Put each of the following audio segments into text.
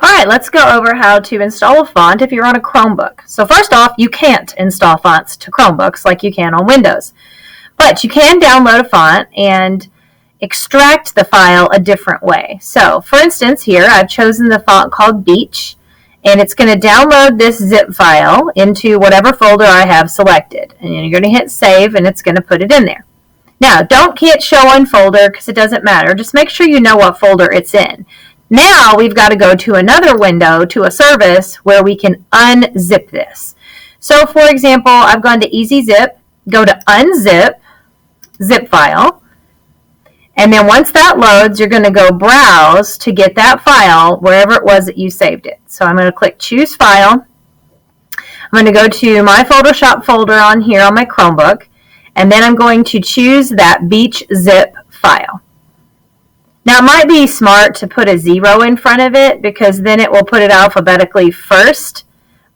Alright, let's go over how to install a font if you're on a Chromebook. So first off, you can't install fonts to Chromebooks like you can on Windows. But you can download a font and extract the file a different way. So for instance, here I've chosen the font called Beach, and it's going to download this zip file into whatever folder I have selected. And you're going to hit save, and it's going to put it in there. Now, don't hit show in folder because it doesn't matter. Just make sure you know what folder it's in. Now we've got to go to another window, to a service where we can unzip this. So for example, I've gone to Easy Zip, go to Unzip, Zip File, and then once that loads, you're going to go Browse to get that file wherever it was that you saved it. So I'm going to click Choose File. I'm going to go to my Photoshop folder on here on my Chromebook, and then I'm going to choose that Beach Zip file. Now, it might be smart to put a 0 in front of it because then it will put it alphabetically first,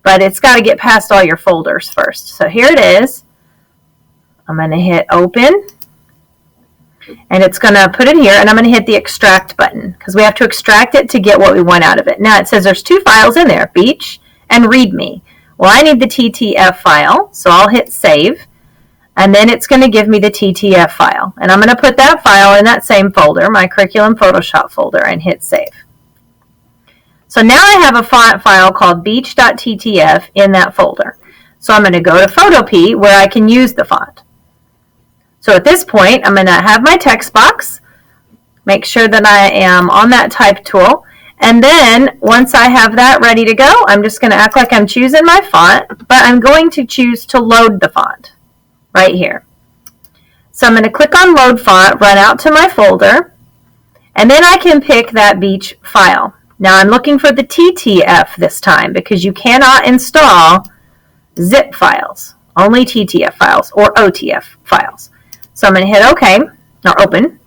but it's got to get past all your folders first. So here it is. I'm going to hit Open, and it's going to put it here, and I'm going to hit the Extract button because we have to extract it to get what we want out of it. Now, it says there's two files in there, Beach and README. Well, I need the TTF file, so I'll hit Save. And then it's going to give me the TTF file. And I'm going to put that file in that same folder, my Curriculum Photoshop folder, and hit Save. So now I have a font file called beach.ttf in that folder. So I'm going to go to Photopea where I can use the font. So at this point, I'm going to have my text box, make sure that I am on that type tool. And then once I have that ready to go, I'm just going to act like I'm choosing my font, but I'm going to choose to load the font. Right here. So I'm going to click on Load Font, run out to my folder, and then I can pick that Beach file. Now I'm looking for the TTF this time because you cannot install zip files, only TTF files or OTF files. So I'm going to hit OK, or Open.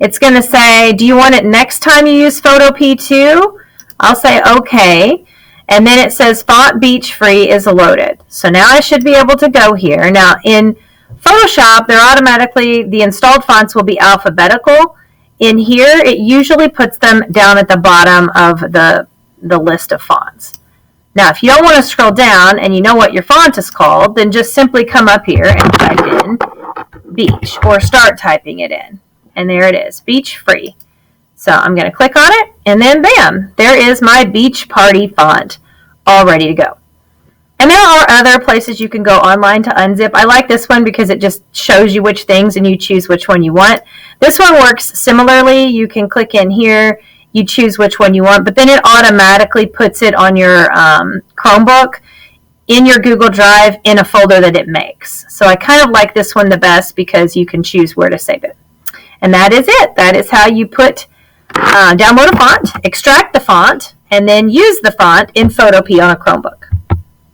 It's going to say, do you want it next time you use Photopea 2? I'll say OK. And then it says Font Beach Free is loaded. So now I should be able to go here. Now in Photoshop, the installed fonts will be alphabetical. In here, it usually puts them down at the bottom of the list of fonts. Now, if you don't want to scroll down and you know what your font is called, then just simply come up here and type in Beach, or start typing it in. And there it is, Beach Free. So I'm going to click on it, and then bam, there is my Beach Party font all ready to go. And there are other places you can go online to unzip. I like this one because it just shows you which things and you choose which one you want. This one works similarly. You can click in here, you choose which one you want, but then it automatically puts it on your Chromebook in your Google Drive in a folder that it makes. So I kind of like this one the best because you can choose where to save it. And that is it. That is how you download a font, extract the font, and then use the font in Photopea on a Chromebook.